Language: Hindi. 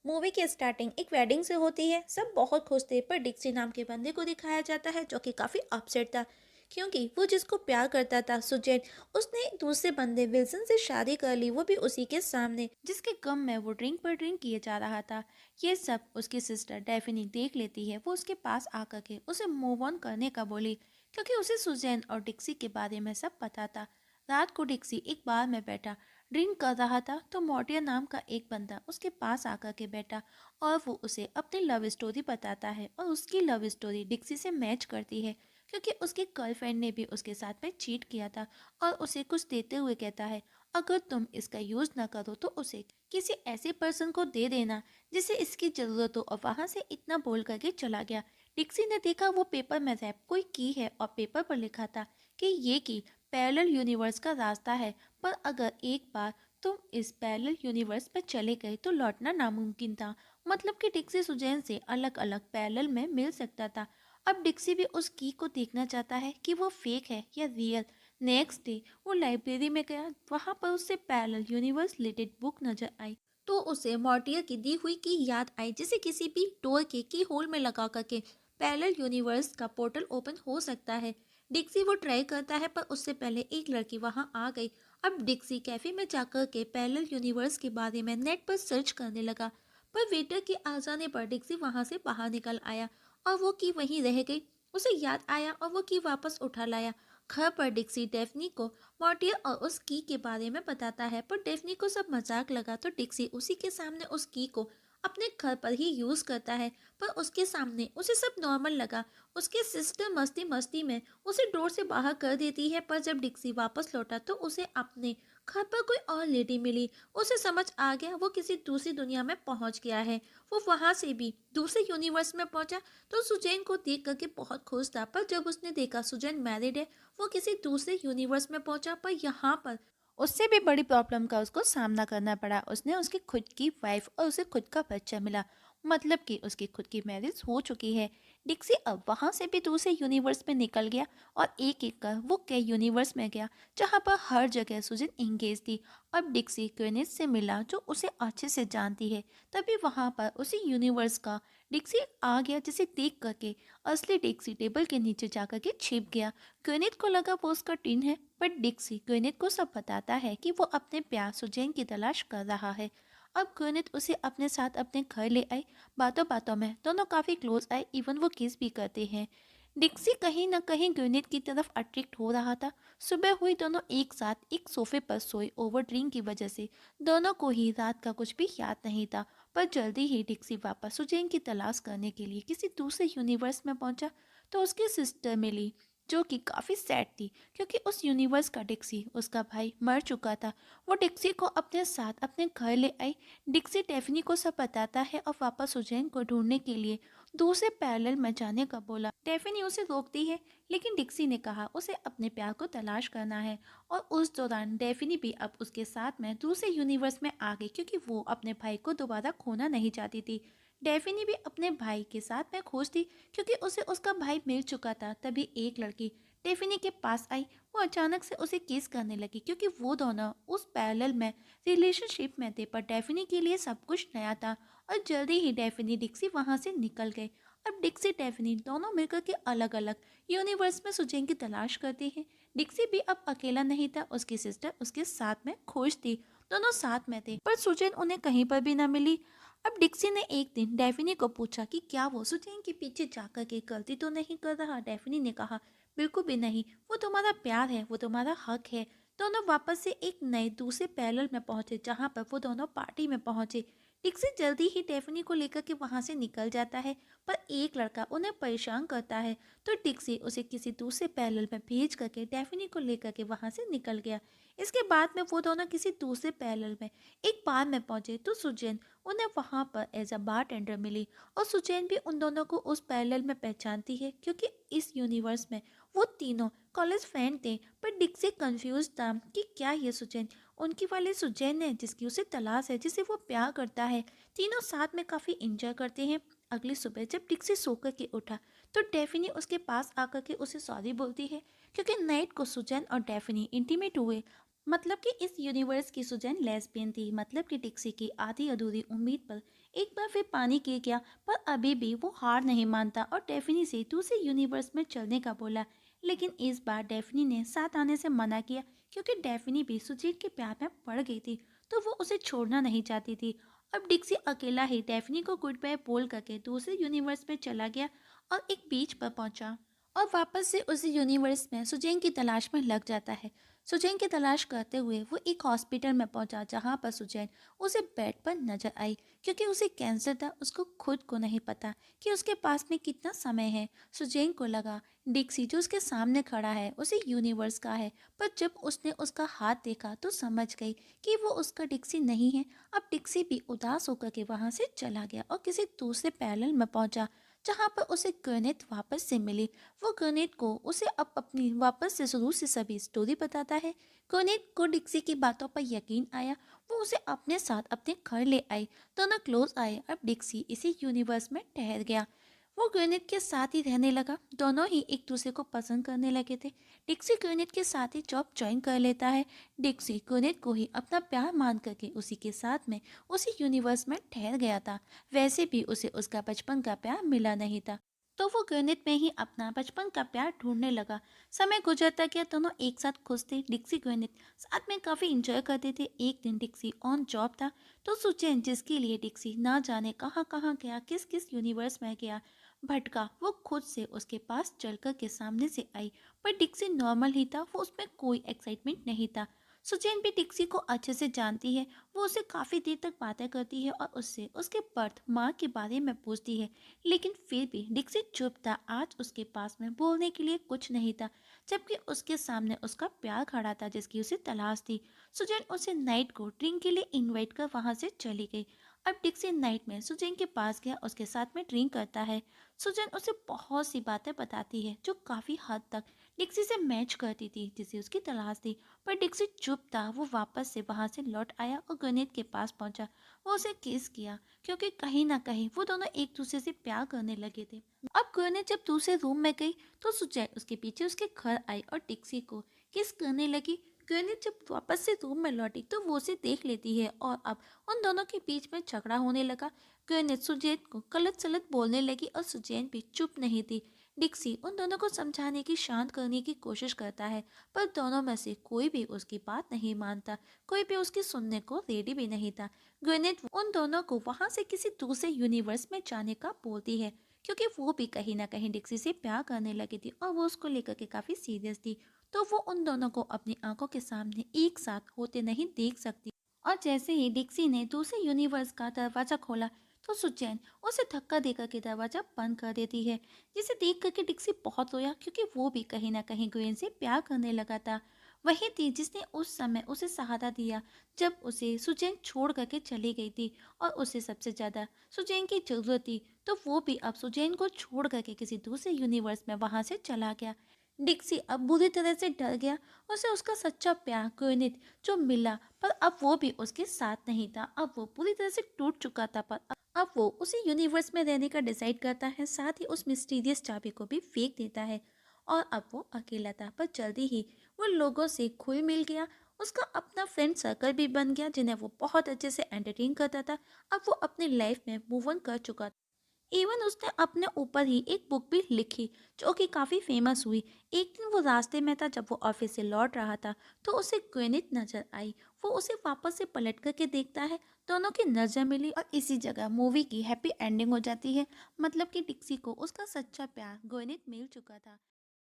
मूवी की स्टार्टिंग एक वेडिंग से होती है। सब बहुत खुश थे, पर डिक्सी नाम के बंदे को दिखाया जाता है जो कि काफी अपसेट था, क्योंकि वो जिसको प्यार करता था, सुजैन, उसने एक दूसरे बंदे विल्सन से शादी कर ली, वो भी उसी के सामने, जिसके गम में वो ड्रिंक पर ड्रिंक किए जा रहा था। ये सब उसकी सिस्टर डेफिनी देख लेती है। वो उसके पास आकर के उसे मूव ऑन करने का बोली, क्योंकि उसे सुजैन और डिक्सी के बारे में सब पता था। रात को डिक्सी एक बार में बैठा ड्रिंक कर रहा था, तो मॉर्टियर नाम का एक बंदा उसके पास आकर के बैठा और वो उसे अपनी लव स्टोरी बताता है। और उसकी लव स्टोरी डिक्सी से मैच करती है, क्योंकि उसकी गर्लफ्रेंड ने भी उसके साथ में चीट किया था। और उसे कुछ देते हुए कहता है, अगर तुम इसका यूज ना करो तो उसे किसी ऐसे पर्सन को दे देना जिसे इसकी जरूरत हो। और वहां से इतना बोल करके चला गया। डिक्सी ने देखा वो पेपर में रैप कोई की है, और पेपर पर लिखा था कि ये की पैरेलल यूनिवर्स का रास्ता है, पर अगर एक बार तुम इस पैरेलल यूनिवर्स में चले गए तो लौटना नामुमकिन था। मतलब कि डिक्सी सुजैन से अलग अलग पैरेलल में मिल सकता था। अब डिक्सी भी उस की को देखना चाहता है कि वो फेक है या रियल। नेक्स्ट डे वो लाइब्रेरी में गया। वहां पर उसे पैरेलल यूनिवर्स रिलेटेड बुक नजर आई, तो उसे मॉर्टियर की दी हुई की याद आई, जिसे किसी भी डोर के की होल में लगा करके पैरेलल यूनिवर्स का पोर्टल ओपन हो सकता है। डिक्सी वो ट्राई करता है, पर उससे पहले एक लड़की वहां आ गई। अब डिक्सी कैफे में जाकर के पैरेलल यूनिवर्स के बारे में नेट पर सर्च करने लगा, पर वेटर के आ जाने पर डिक्सी वहां से बाहर निकल आया और वो की वहीं रह गई। उसे याद आया और वो की वापस उठा लाया। घर पर डिक्सी डेफनी को मॉर्टियर और उस की के बारे में बताता है, पर डेफनी को सब मजाक लगा, तो डिक्सी उसी के सामने उस की को अपने घर पर ही यूज करता है। पर उसके सामने उसे सब नॉर्मल लगा। उसके सिस्टर मस्ती मस्ती में उसे डोर से बाहर कर देती है, पर जब डिक्सी वापस लौटा तो उसे अपने घर पर कोई और लेडी मिली। उसे समझ आ गया वो किसी दूसरी दुनिया में पहुंच गया है। वो वहां से भी दूसरे यूनिवर्स में पहुंचा, तो सुजैन को देख करके बहुत खुश था। पर जब उसने देखा सुजैन मैरिड है, वो किसी दूसरे यूनिवर्स में पहुंचा, पर यहाँ पर उससे भी बड़ी प्रॉब्लम का उसको सामना करना पड़ा। उसने उसकी खुद की वाइफ और उसे खुद का बच्चा मिला, मतलब कि उसकी खुद की मैरिज हो चुकी है। डिक्सी अब वहां से भी दूसरे यूनिवर्स में निकल गया और एक एक कर वो कई यूनिवर्स में गया, जहां पर हर जगह सुजन एंगेज थी। अब डिक्सी क्विनिस से मिला, जो उसे अच्छे से जानती है। तभी वहां पर उसी यूनिवर्स का डिक्सी आ गया, जिसे देख करके असली डिक्सी टेबल के नीचे जाकर के छिप गया। क्विनित को लगा वो उसका टीन है, पर डिक्सी क्विनित को सब बताता है कि वो अपने प्यार सुजैन की तलाश कर रहा है। अब क्विनित उसे अपने साथ अपने घर ले आई। बातों बातों में दोनों काफी क्लोज आए, इवन वो किस भी करते हैं। डिक्सी कहीं न कहीं ग्विनेथ की तरफ अट्रैक्ट हो रहा था। सुबह हुई, दोनों एक साथ एक सोफे पर सोए। ओवर ड्रिंक की वजह से दोनों को ही रात का कुछ भी याद नहीं था। पर जल्दी ही डिक्सी वापस सुजैन की तलाश करने के लिए किसी दूसरे यूनिवर्स में पहुंचा, तो उसकी सिस्टर मिली, जो कि काफी सैड थी, क्योंकि उस यूनिवर्स का डिक्सी, उसका भाई, मर चुका था। वो डिक्सी को अपने साथ अपने घर ले आई। डिक्सी डेफनी को सब बताता है और वापस सुजैन को ढूंढने के लिए दूसरे पैरेलल में जाने का बोला। डेफनी उसे रोकती है, लेकिन डिक्सी ने कहा उसे अपने प्यार को तलाश करना है। और उस दौरान डेफनी भी अब उसके साथ में दूसरे यूनिवर्स में आ गई, क्योंकि वो अपने भाई को दोबारा खोना नहीं चाहती थी। डेफनी भी अपने भाई के साथ में खुश थी, क्योंकि उसे उसका भाई मिल चुका था। तभी एक लड़की डेफनी के पास आई। वो अचानक से उसे किस करने लगी, क्योंकि वो दोनों उस पैरेलल में रिलेशनशिप में थे। पर डेफनी के लिए सब कुछ नया था, और जल्दी ही डेफनी डिक्सी वहां से निकल गए। अब डिक्सी डेफनी दोनों मिलकर के अलग अलग यूनिवर्स में सुजैन की तलाश करती हैं। डिक्सी भी अब अकेला नहीं था, उसकी सिस्टर उसके साथ में खुश थी। दोनों साथ में थे, पर सुजैन उन्हें कहीं पर भी न मिली। अब डिक्सी ने एक दिन डेफनी को पूछा कि क्या वो सुजैन के पीछे जाकर के गलती तो नहीं कर रहा। डेफनी ने कहा, बिल्कुल भी नहीं, वो तुम्हारा प्यार है, वो तुम्हारा हक है। दोनों वापस से एक नए दूसरे पैरेलल में पहुंचे, जहां पर वो दोनों पार्टी में पहुंचे। डिक्सी जल्दी ही डेफनी को लेकर के वहां से निकल जाता है, पर एक लड़का उन्हें परेशान करता है, तो डिक्सी उसे किसी दूसरे पैरेलल में भेज करके डेफनी को लेकर के वहां से निकल गया। इसके बाद में वो दोनों किसी दूसरे पैरेलल में एक बार में पहुंचे, तो सुजैन उन्हें वहां पर एज अ बार टेंडर मिली। और सुजैन भी उन दोनों को उस पैरेलल में पहचानती है, क्योंकि इस यूनिवर्स में वो तीनों कॉलेज फ्रेंड थे। पर डिक्सी कंफ्यूज था कि क्या ये सुजैन उनकी वाली सुजैन है जिसकी उसे तलाश है, जिसे वो प्यार करता है। तीनों साथ में काफी एंजॉय करते हैं। अगली सुबह जब डिक्सी सोकर के उठा, तो डेफिनी उसके पास आकर के उसे सॉरी बोलती है, क्योंकि नाइट को सुजैन और डेफिनी इंटीमेट हुए। मतलब कि इस यूनिवर्स की सुजैन लेस्बियन थी। मतलब कि डिक्सी की आधी अधूरी उम्मीद पर एक बार फिर पानी गिर गया। पर अभी भी वो हार नहीं मानता और डेफिनी से दूसरे यूनिवर्स में चलने का बोला। लेकिन इस बार डेफिनी ने साथ आने से मना किया, क्योंकि डेफिनी भी सुजैन के प्यार में पड़ गई थी, तो वो उसे छोड़ना नहीं चाहती थी। अब डिक्सी अकेला ही डेफिनी को गुड बाय बोल करके दूसरे यूनिवर्स में चला गया और एक बीच पर पहुंचा और वापस से उसी यूनिवर्स में सुजैन की तलाश में लग जाता है। सुजैन की तलाश करते हुए वो एक हॉस्पिटल में पहुंचा, जहां पर सुजैन उसे बेड पर नजर आई। क्योंकि उसे कैंसर था, उसको खुद को नहीं पता कि उसके पास में कितना समय है। सुजैन को लगा डिक्सी जो उसके सामने खड़ा है उसी यूनिवर्स का है। पर जब उसने उसका हाथ देखा तो समझ गई कि वो उसका डिक्सी नहीं है। अब डिक्सी भी उदास होकर के वहां से चला गया और किसी दूसरे पैरेलल में पहुंचा, जहां पर उसे गणित वापस से मिली। वो गणित को उसे अब अपनी वापस से शुरू से सभी स्टोरी बताता है। गणित को डिक्सी की बातों पर यकीन आया। वो उसे अपने साथ अपने घर ले आई। दोनों क्लोज आए। अब डिक्सी इसी यूनिवर्स में ठहर गया। वो गणित के साथ ही रहने लगा। दोनों ही एक दूसरे को पसंद करने लगे थे। डिक्सी गणित के साथ ही जॉब ज्वाइन कर लेता है। डिक्सी गणित को ही अपना प्यार मान करके उसी के साथ में उसी यूनिवर्स में ठहर गया था। वैसे भी उसे उसका बचपन का प्यार मिला नहीं था, तो वो गणित में ही अपना बचपन का प्यार ढूंढने लगा। समय गुजरता गया, दोनों एक साथ खुश थे। डिक्सी गणित साथ में काफी इंजॉय करते थे। एक दिन डिक्सी ऑन जॉब था, तो सुचैन जिसके लिए डिक्सी ना जाने कहाँ कहाँ गया, किस किस यूनिवर्स में गया, भटका, वो खुद से उसके पास चलकर के सामने से आई। पर डिक्सी नॉर्मल ही था, वो उसमें कोई एक्साइटमेंट नहीं था। सुचैन भी डिक्सी को अच्छे से जानती है। वो उसे काफी देर तक बातें करती है और उससे उसके बर्थ माँ के बारे में पूछती है। लेकिन फिर भी डिक्सी चुप था। आज उसके पास में बोलने के लिए कुछ नहीं था, जबकि उसके सामने उसका प्यार खड़ा था जिसकी उसे तलाश थी। सुजैन उसे नाइट को ड्रिंक के लिए इनवाइट कर वहां से चली गई। अब डिक्सी नाइट में सुजैन के पास गया, उसके साथ में ड्रिंक करता है। सुजैन उसे बहुत सी बातें बताती है जो काफी हद तक डिक्सी से मैच करती थी, जिसे उसकी तलाश थी। पर डिक्सी चुप था। वो वापस से वहां से लौट आया और गणित के पास पहुंचा। वो उसे किस किया, क्योंकि कहीं ना कहीं वो दोनों एक दूसरे से प्यार करने लगे थे। अब गणित जब दूसरे रूम में गई तो सुजैन उसके पीछे उसके घर आई और डिक्सी को किस करने लगी। गणित जब वापस से रूम में लौटी तो वो उसे देख लेती है और अब उन दोनों के बीच में झगड़ा होने लगा। गणित सुजैन को गलत सलत बोलने लगी और सुजैन भी चुप नहीं थी। डिक्सी उन दोनों को समझाने की, शांत करने की कोशिश करता है, पर दोनों में से कोई भी उसकी बात नहीं मानता। कोई भी उसकी सुनने को रेडी भी नहीं था। ग्वेनेथ उन दोनों को वहां से किसी दूसरे यूनिवर्स में जाने का बोलती है, क्योंकि वो भी कहीं ना कहीं डिक्सी से प्यार करने लगी थी और वो उसको लेकर के काफी सीरियस थी। तो वो उन दोनों को अपनी आंखों के सामने एक साथ होते नहीं देख सकती। और जैसे ही डिक्सी ने दूसरे यूनिवर्स का दरवाजा खोला तो सुचैन उसे धक्का देकर के दरवाजा बंद कर देती है, जिसे देख करके डिक्सी बहुत रोया, क्योंकि वो भी कहीं ना कहीं ग्वेन से प्यार करने लगा था। वही थी जिसने उस समय उसे सहारा दिया जब उसे सुजैन छोड़ करके चली गई थी और उसे सबसे ज्यादा सुजैन की जरूरत थी। तो वो भी अब सुजैन को छोड़ करके किसी दूसरे यूनिवर्स में वहां से चला गया। डिक्सी अब बुरी तरह से डर गया। उसे उसका सच्चा प्यार ग्वेनिथ जो मिला, पर अब वो भी उसके साथ नहीं था। अब वो पूरी तरह से टूट चुका था। पर अब वो उसी यूनिवर्स में रहने का डिसाइड करता है, साथ ही उस मिस्टीरियस चाबी को भी फेंक देता है। और अब वो अकेला था, पर जल्दी ही वो लोगों से घुल मिल गया। उसका अपना फ्रेंड सर्कल भी बन गया, जिन्हें वो बहुत अच्छे से एंटरटेन करता था। अब वो अपनी लाइफ में मूव ऑन कर चुका था। इवन उसने अपने ऊपर ही एक बुक भी लिखी, जो कि काफ़ी फेमस हुई। एक दिन वो रास्ते में था, जब वो ऑफिस से लौट रहा था तो उसे ग्वेनिथ नजर आई। वो उसे वापस से पलट करके देखता है। दोनों की नजर मिली और इसी जगह मूवी की हैप्पी एंडिंग हो जाती है। मतलब कि डिक्सी को उसका सच्चा प्यार ग्वेनिथ मिल चुका था।